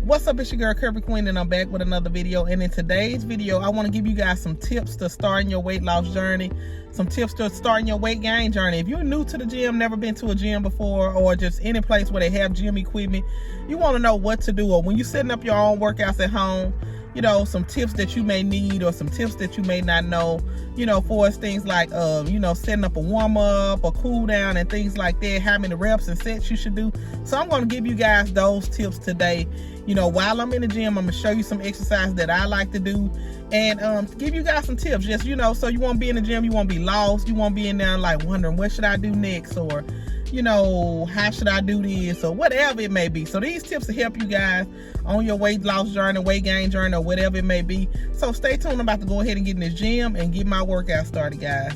What's up, it's your girl Kirby Queen, and I'm back with another video. And in today's video, I want to give you guys some tips to start your weight loss journey, some tips to starting your weight gain journey. If you're new to the gym, never been to a gym before, or just any place where they have gym equipment, you want to know what to do. Or when you're setting up your own workouts at home, you know, some tips that you may need or some tips that you may not know, you know, for things like, you know, setting up a warm-up, a cool-down, and things like that, how many reps and sets you should do. So I'm going to give you guys those tips today. You know, while I'm in the gym, I'm going to show you some exercises that I like to do and give you guys some tips. Just, you know, so you won't be in the gym, you won't be lost, you won't be in there like wondering what should I do next, or, you know, how should I do this, or whatever it may be. So these tips will help you guys on your weight loss journey, weight gain journey, or whatever it may be. So stay tuned. I'm about to go ahead and get in this gym and get my workout started, guys.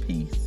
Peace.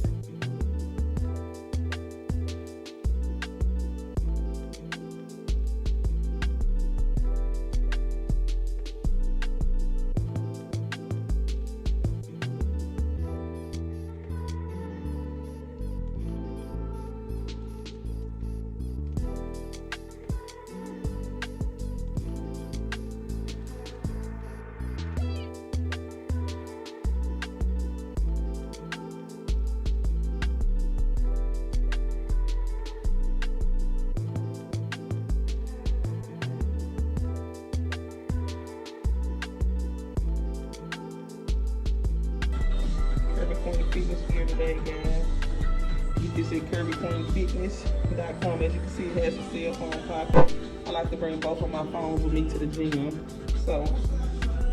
Fitness here today, guys. You can see KirbyQueenFitness.com. As you can see, it has a cell phone pocket. I like to bring both of my phones with me to the gym, so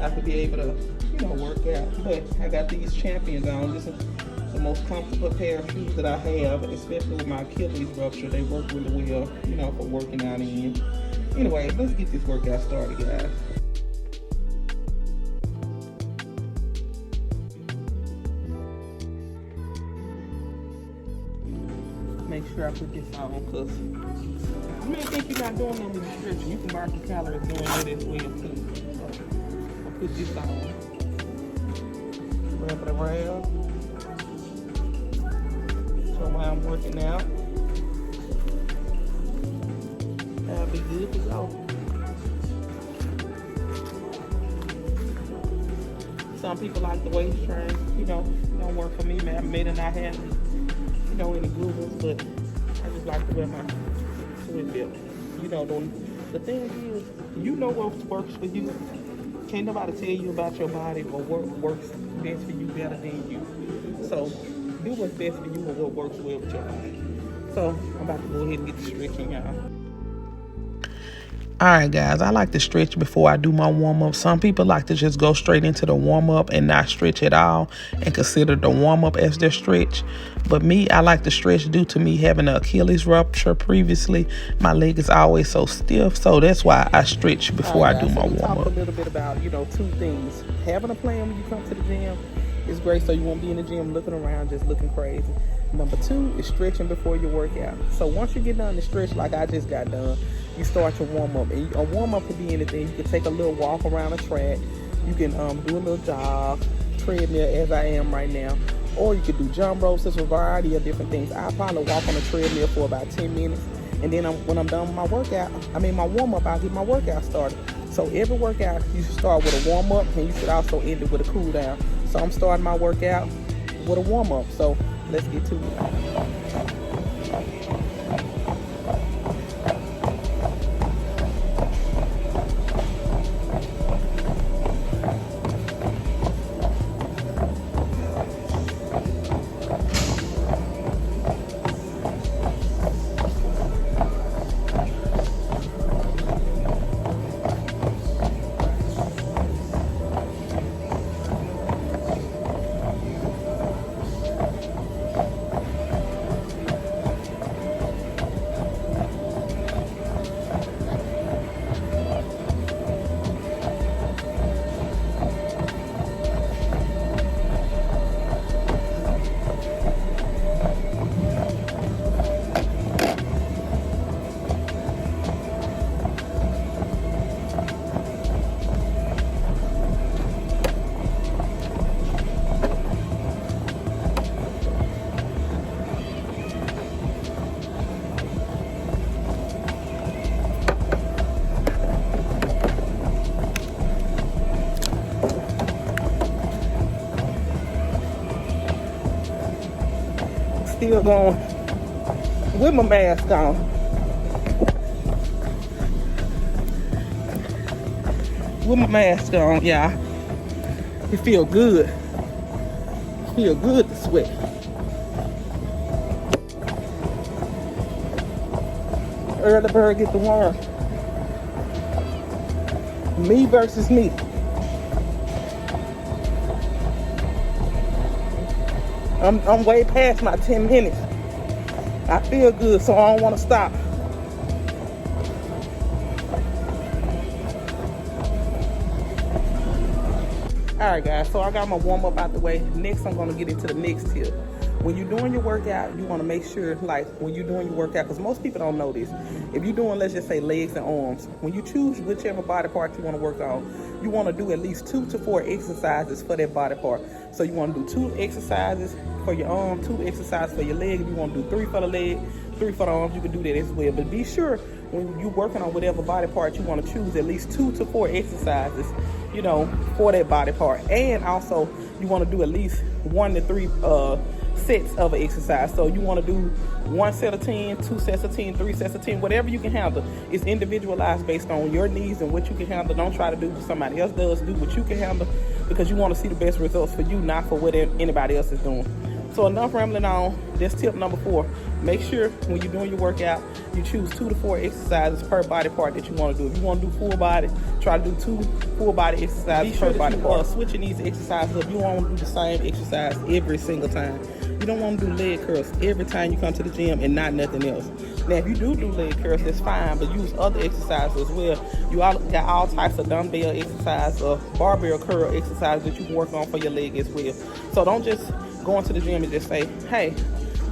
I could be able to, you know, work out. But I got these Champions on. This is the most comfortable pair of shoes that I have, especially with my Achilles rupture. They work really well, you know, for working out in. Anyway, let's get this workout started, guys. Make sure I put this on, because you may think you're not doing no stretching. You can mark your calories doing that as well too. So I'll put this on. Wrap it around. So while I'm working out, that'll be good to go. Some people like the weight train, you know, don't work for me, man. I may not have, you know, any good ones, but I just like to wear my swim belt. You know, the thing is, you know what works for you. Can't nobody tell you about your body or what works best for you better than you. So do what's best for you and what works well with your body. So I'm about to go ahead and get the stretching, y'all. Alright guys, I like to stretch before I do my warm-up. Some people like to just go straight into the warm-up and not stretch at all and consider the warm-up as their stretch. But me, I like to stretch due to me having an Achilles rupture previously. My leg is always so stiff, so that's why I stretch before I do my warm-up. Talk a little bit about, you know, two things. Having a plan when you come to the gym is great, so you won't be in the gym looking around just looking crazy. Number two is stretching before your workout. So once you get done to stretch like I just got done, you start your warm-up. And a warm-up could be anything. You can take a little walk around the track. You can do a little jog, treadmill as I am right now. Or you could do jump ropes. There's a variety of different things. I'll probably walk on the treadmill for about 10 minutes. And then when I'm done with my workout, my warm-up, I'll get my workout started. So every workout, you should start with a warm-up, and you should also end it with a cool-down. So I'm starting my workout with a warm-up. So let's get to it. Still going with my mask on. With my mask on, yeah. It feel good. Feel good to sweat. Early bird get the worm. Me versus me. I'm way past my 10 minutes. I feel good, so I don't want to stop. Alright guys, so I got my warm up out the way. Next I'm going to get into the next tip. When you're doing your workout, you want to make sure, like when you're doing your workout, because most people don't know this. If you're doing, let's just say, legs and arms, when you choose whichever body part you want to work on, you want to do at least 2 to 4 exercises for that body part. So you want to do 2 exercises for your arm, 2 exercises for your leg. If you want to do 3 for the leg, 3 for the arms, you can do that as well. But be sure when you're working on whatever body part you want to choose, at least 2 to 4 exercises, you know, for that body part. And also you want to do at least 1 to 3 sets of an exercise. So you want to do 1 set of 10, 2 sets of 10, 3 sets of 10, whatever you can handle. It's individualized based on your needs and what you can handle. Don't try to do what somebody else does. Do what you can handle, because you want to see the best results for you, not for what anybody else is doing. So enough rambling on. That's tip number 4. Make sure when you're doing your workout, you choose 2 to 4 exercises per body part that you want to do. If you want to do full body, try to do 2 full body exercises per body part. Switching these exercises up, you want to do the same exercise every single time. You don't want to do leg curls every time you come to the gym and not nothing else. Now, if you do leg curls, that's fine, but use other exercises as well. You got all types of dumbbell exercise or barbell curl exercises that you can work on for your leg as well. So don't just go into the gym and just say, hey,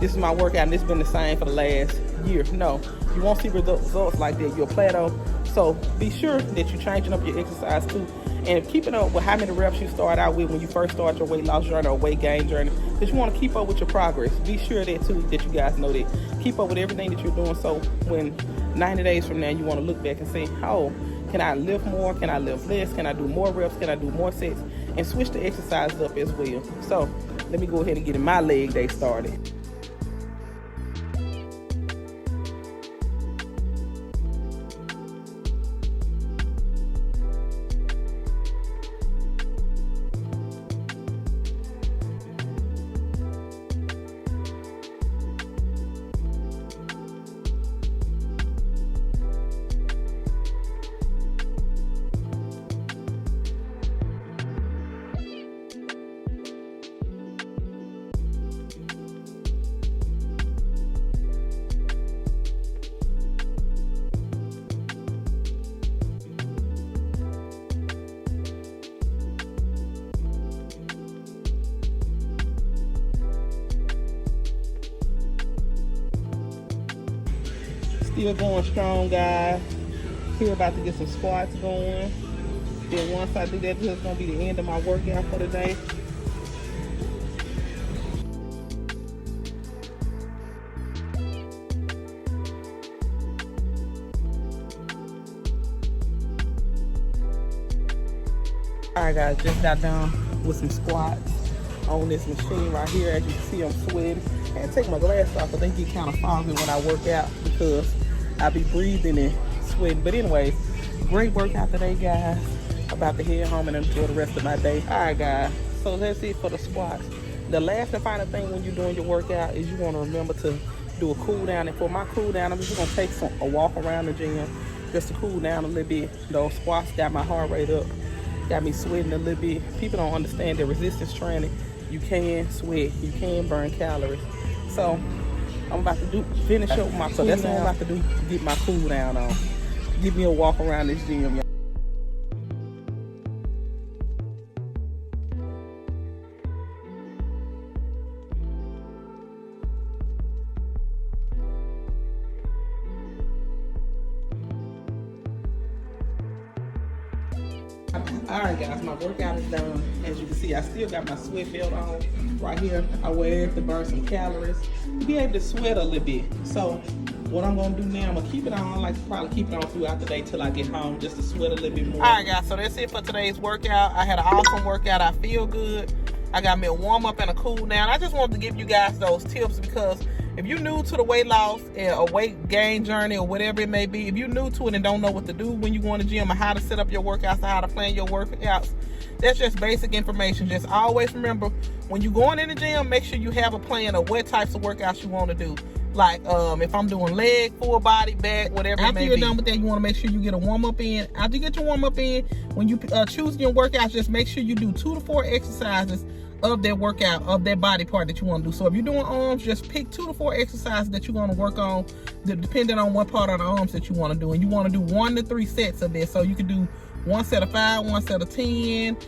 this is my workout and it's been the same for the last year. No, you won't see results like that. You'll plateau. So be sure that you're changing up your exercise too, and keeping up with how many reps you start out with when you first start your weight loss journey or weight gain journey, because you want to keep up with your progress. Be sure that too, that you guys know that. Keep up with everything that you're doing, so when 90 days from now you want to look back and say, oh, can I lift more? Can I lift less? Can I do more reps? Can I do more sets? And switch the exercises up as well. So let me go ahead and get my leg day started. Still going strong, guys. Here about to get some squats going. Then once I do that, this is going to be the end of my workout for the day. Alright guys, just got done with some squats on this machine right here. As you can see, I'm sweating. I had to take my glasses off. I think it kind of foggy when I work out because I be breathing and sweating. But anyways, great workout today, guys. About to head home and enjoy the rest of my day. Alright guys, so that's it for the squats. The last and final thing when you're doing your workout is you want to remember to do a cool down. And for my cool down, I'm just going to take a walk around the gym just to cool down a little bit. Those squats got my heart rate up, got me sweating a little bit. People don't understand that resistance training, you can sweat, you can burn calories. So I'm about to finish up my cool down. So that's what I'm about to do to get my cool down on. Give me a walk around this gym, y'all. Alright guys, my workout is done. As you can see, I still got my sweat belt on right here. I wear it to burn some calories, to be able to sweat a little bit. So what I'm going to do now, I'm going to keep it on. I like to probably keep it on throughout the day till I get home, just to sweat a little bit more. Alright guys, so that's it for today's workout. I had an awesome workout. I feel good. I got me a warm up and a cool down. I just wanted to give you guys those tips because if you're new to the weight loss or weight gain journey or whatever it may be, if you're new to it and don't know what to do when you go in the gym or how to set up your workouts or how to plan your workouts, that's just basic information. Just always remember, when you're going in the gym, make sure you have a plan of what types of workouts you want to do. Like if I'm doing leg, full body, back, whatever it may be. After you're done with that, you want to make sure you get a warm-up in. After you get your warm-up in, when you choose your workouts, just make sure you do 2 to 4 exercises of that workout, of that body part that you want to do. So if you're doing arms, just pick 2 to 4 exercises that you're going to work on, depending on what part of the arms that you want to do. And you want to do 1 to 3 sets of this. So you can do 1 set of 5, 1 set of 10,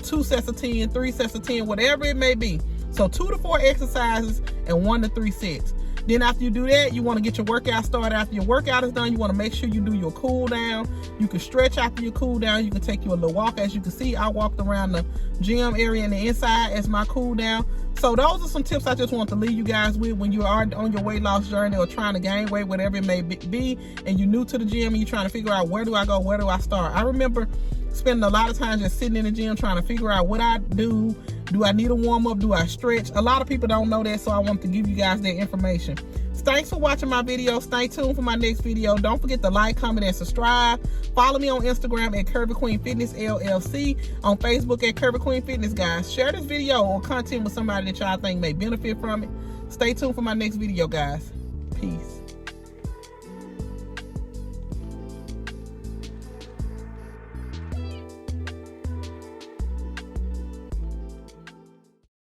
2 sets of 10, 3 sets of 10, whatever it may be. So 2 to 4 exercises and 1 to 3 sets. Then after you do that, you want to get your workout started. After your workout is done, you want to make sure you do your cool down. You can stretch after your cool down. You can take you a little walk. As you can see, I walked around the gym area and the inside as my cool down. So those are some tips I just want to leave you guys with when you are on your weight loss journey or trying to gain weight, whatever it may be, and you're new to the gym and you're trying to figure out, where do I go, where do I start? I remember spending a lot of time just sitting in the gym trying to figure out what I do. Do I need a warm-up? Do I stretch? A lot of people don't know that, so I want to give you guys that information. Thanks for watching my video. Stay tuned for my next video. Don't forget to like, comment, and subscribe. Follow me on Instagram at Curvy Queen Fitness LLC. On Facebook at Curvy Queen Fitness, guys. Share this video or content with somebody that y'all think may benefit from it. Stay tuned for my next video, guys.